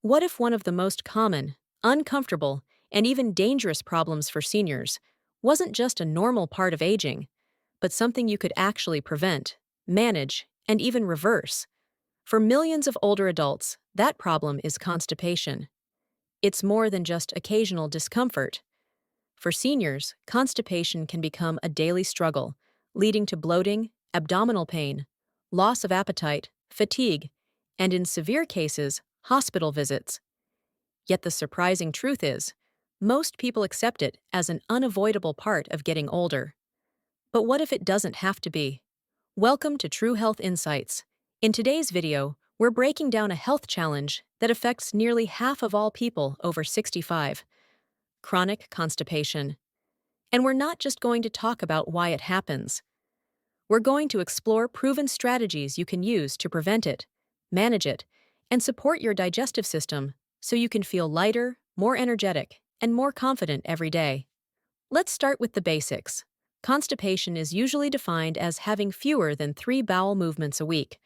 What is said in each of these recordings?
What if one of the most common, uncomfortable, and even dangerous problems for seniors wasn't just a normal part of aging, but something you could actually prevent, manage, and even reverse? For millions of older adults, that problem is constipation. It's more than just occasional discomfort. For seniors, constipation can become a daily struggle, leading to bloating, abdominal pain, loss of appetite, fatigue, and in severe cases, hospital visits. Yet the surprising truth is, most people accept it as an unavoidable part of getting older. But what if it doesn't have to be? Welcome to True Health Insights. In today's video, we're breaking down a health challenge that affects nearly half of all people over 65, chronic constipation. And we're not just going to talk about why it happens. We're going to explore proven strategies you can use to prevent it, manage it, and support your digestive system so you can feel lighter, more energetic, and more confident every day. Let's start with the basics. Constipation is usually defined as having fewer than 3 bowel movements a week,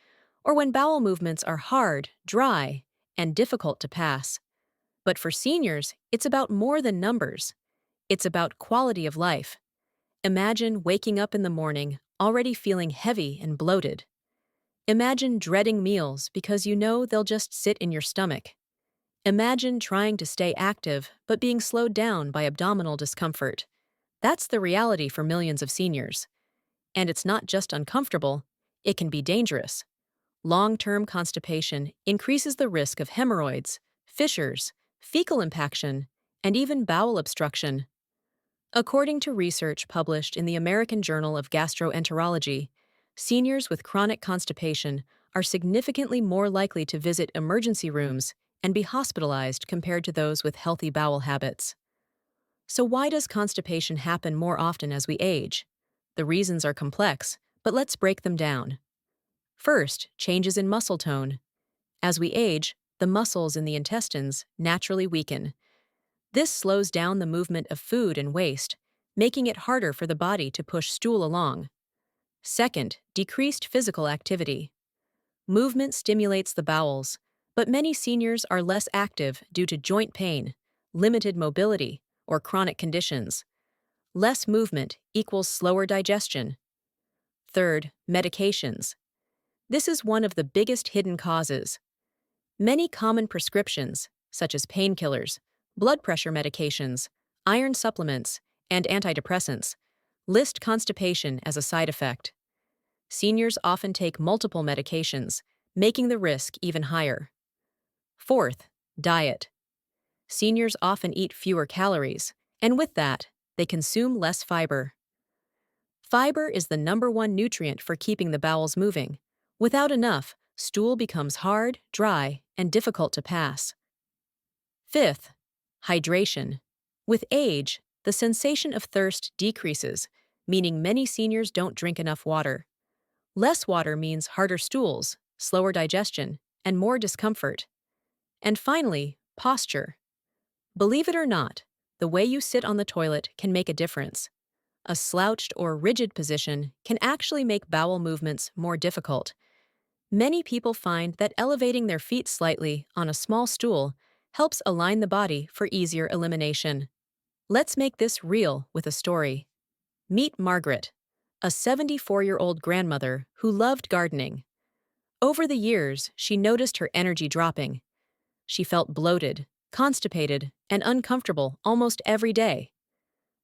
or when bowel movements are hard, dry, and difficult to pass. But for seniors, it's about more than numbers. It's about quality of life. Imagine waking up in the morning already feeling heavy and bloated. Imagine dreading meals because you know they'll just sit in your stomach. Imagine trying to stay active but being slowed down by abdominal discomfort. That's the reality for millions of seniors. And it's not just uncomfortable, it can be dangerous. Long-term constipation increases the risk of hemorrhoids, fissures, fecal impaction, and even bowel obstruction. According to research published in the American Journal of Gastroenterology, seniors with chronic constipation are significantly more likely to visit emergency rooms and be hospitalized compared to those with healthy bowel habits. So why does constipation happen more often as we age? The reasons are complex, but let's break them down. First, changes in muscle tone. As we age, the muscles in the intestines naturally weaken. This slows down the movement of food and waste, making it harder for the body to push stool along. Second, decreased physical activity. Movement stimulates the bowels, but many seniors are less active due to joint pain, limited mobility, or chronic conditions. Less movement equals slower digestion. Third, medications. This is one of the biggest hidden causes. Many common prescriptions, such as painkillers, blood pressure medications, iron supplements, and antidepressants, list constipation as a side effect. Seniors often take multiple medications, making the risk even higher. Fourth, diet. Seniors often eat fewer calories, and with that, they consume less fiber. Fiber is the #1 nutrient for keeping the bowels moving. Without enough, stool becomes hard, dry, and difficult to pass. Fifth, hydration. With age, the sensation of thirst decreases, meaning many seniors don't drink enough water. Less water means harder stools, slower digestion, and more discomfort. And finally, posture. Believe it or not, the way you sit on the toilet can make a difference. A slouched or rigid position can actually make bowel movements more difficult. Many people find that elevating their feet slightly on a small stool helps align the body for easier elimination. Let's make this real with a story. Meet Margaret, a 74-year-old grandmother who loved gardening. Over the years, she noticed her energy dropping. She felt bloated, constipated, and uncomfortable almost every day.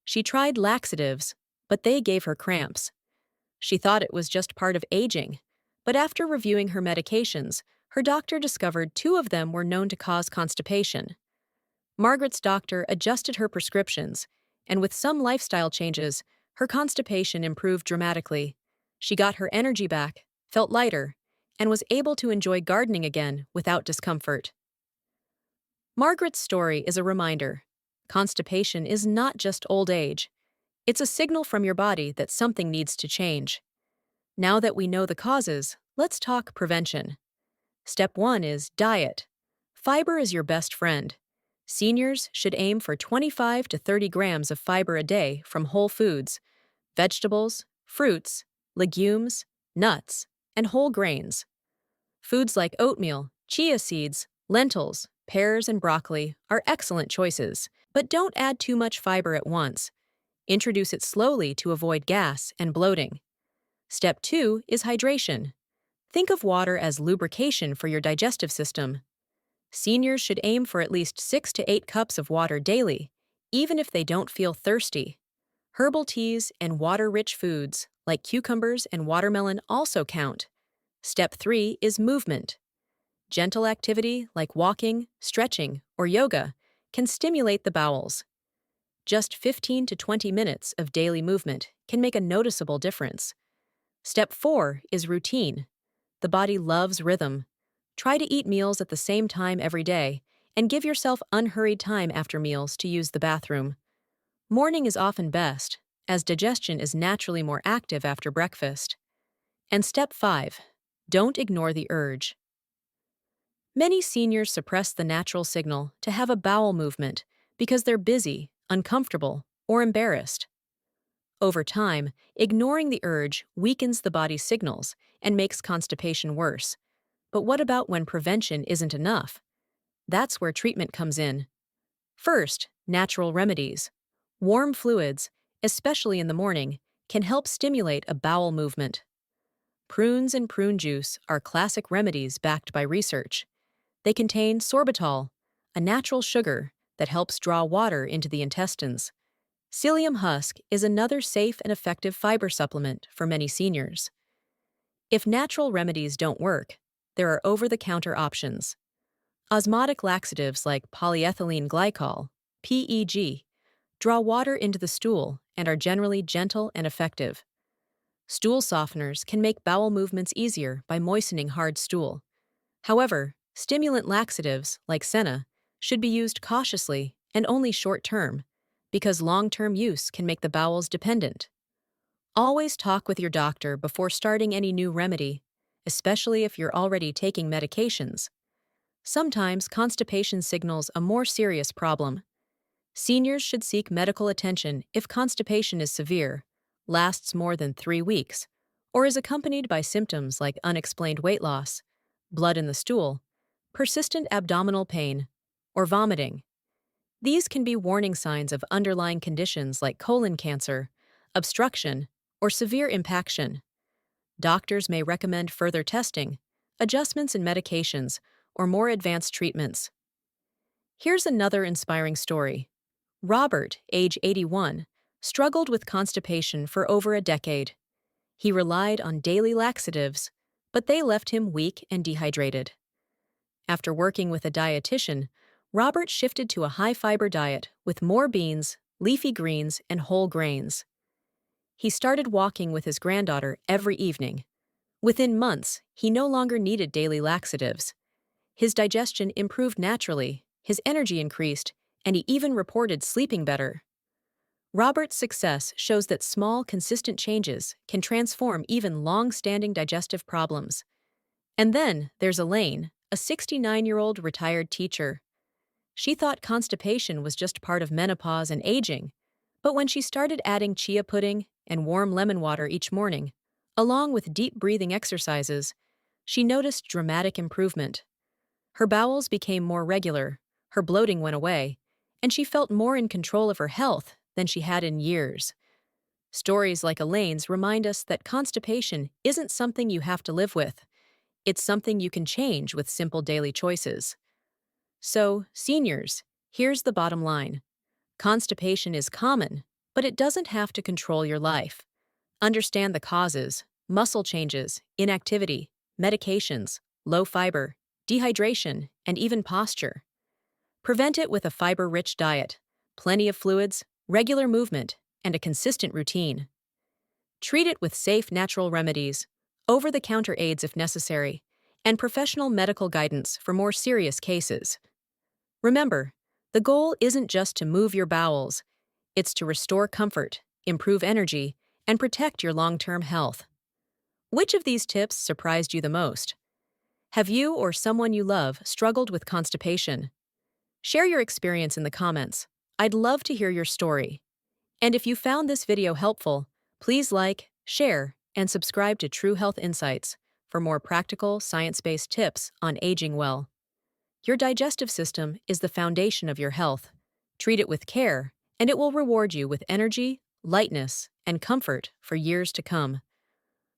She tried laxatives, but they gave her cramps. She thought it was just part of aging, but after reviewing her medications, her doctor discovered 2 of them were known to cause constipation. Margaret's doctor adjusted her prescriptions, and with some lifestyle changes, her constipation improved dramatically. She got her energy back, felt lighter, and was able to enjoy gardening again without discomfort. Margaret's story is a reminder. Constipation is not just old age. It's a signal from your body that something needs to change. Now that we know the causes, let's talk prevention. Step 1 is diet. Fiber is your best friend. Seniors should aim for 25 to 30 grams of fiber a day from whole foods, vegetables, fruits, legumes, nuts, and whole grains. Foods like oatmeal, chia seeds, lentils, pears, and broccoli are excellent choices, but don't add too much fiber at once. Introduce it slowly to avoid gas and bloating. Step 2 is hydration. Think of water as lubrication for your digestive system. Seniors should aim for at least 6 to 8 cups of water daily, even if they don't feel thirsty. Herbal teas and water-rich foods, like cucumbers and watermelon, also count. Step 3 is movement. Gentle activity like walking, stretching, or yoga can stimulate the bowels. Just 15 to 20 minutes of daily movement can make a noticeable difference. Step 4 is routine. The body loves rhythm. Try to eat meals at the same time every day and give yourself unhurried time after meals to use the bathroom. Morning is often best, as digestion is naturally more active after breakfast. And step 5, don't ignore the urge. Many seniors suppress the natural signal to have a bowel movement because they're busy, uncomfortable, or embarrassed. Over time, ignoring the urge weakens the body's signals and makes constipation worse. But what about when prevention isn't enough? That's where treatment comes in. First, natural remedies. Warm fluids, especially in the morning, can help stimulate a bowel movement. Prunes and prune juice are classic remedies backed by research. They contain sorbitol, a natural sugar that helps draw water into the intestines. Psyllium husk is another safe and effective fiber supplement for many seniors. If natural remedies don't work, there are over-the-counter options. Osmotic laxatives like polyethylene glycol, PEG, draw water into the stool and are generally gentle and effective. Stool softeners can make bowel movements easier by moistening hard stool. However, stimulant laxatives, like senna, should be used cautiously and only short-term, because long-term use can make the bowels dependent. Always talk with your doctor before starting any new remedy, especially if you're already taking medications. Sometimes constipation signals a more serious problem. Seniors should seek medical attention if constipation is severe, lasts more than 3 weeks, or is accompanied by symptoms like unexplained weight loss, blood in the stool, persistent abdominal pain, or vomiting. These can be warning signs of underlying conditions like colon cancer, obstruction, or severe impaction. Doctors may recommend further testing, adjustments in medications, or more advanced treatments. Here's another inspiring story. Robert, age 81, struggled with constipation for over a decade. He relied on daily laxatives, but they left him weak and dehydrated. After working with a dietitian, Robert shifted to a high-fiber diet with more beans, leafy greens, and whole grains. He started walking with his granddaughter every evening. Within months, he no longer needed daily laxatives. His digestion improved naturally, his energy increased, and he even reported sleeping better. Robert's success shows that small, consistent changes can transform even long-standing digestive problems. And then there's Elaine, a 69-year-old retired teacher. She thought constipation was just part of menopause and aging, but when she started adding chia pudding and warm lemon water each morning, along with deep breathing exercises, she noticed dramatic improvement. Her bowels became more regular, her bloating went away, and she felt more in control of her health than she had in years. Stories like Elaine's remind us that constipation isn't something you have to live with. It's something you can change with simple daily choices. So, seniors, here's the bottom line. Constipation is common, but it doesn't have to control your life. Understand the causes: muscle changes, inactivity, medications, low fiber, dehydration, and even posture. Prevent it with a fiber-rich diet, plenty of fluids, regular movement, and a consistent routine. Treat it with safe natural remedies, over-the-counter aids if necessary, and professional medical guidance for more serious cases. Remember, the goal isn't just to move your bowels, it's to restore comfort, improve energy, and protect your long-term health. Which of these tips surprised you the most? Have you or someone you love struggled with constipation? Share your experience in the comments. I'd love to hear your story. And if you found this video helpful, please like, share, and subscribe to True Health Insights for more practical, science-based tips on aging well. Your digestive system is the foundation of your health. Treat it with care, and it will reward you with energy, lightness, and comfort for years to come.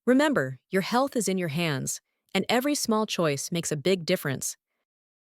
Remember, your health is in your hands, and every small choice makes a big difference.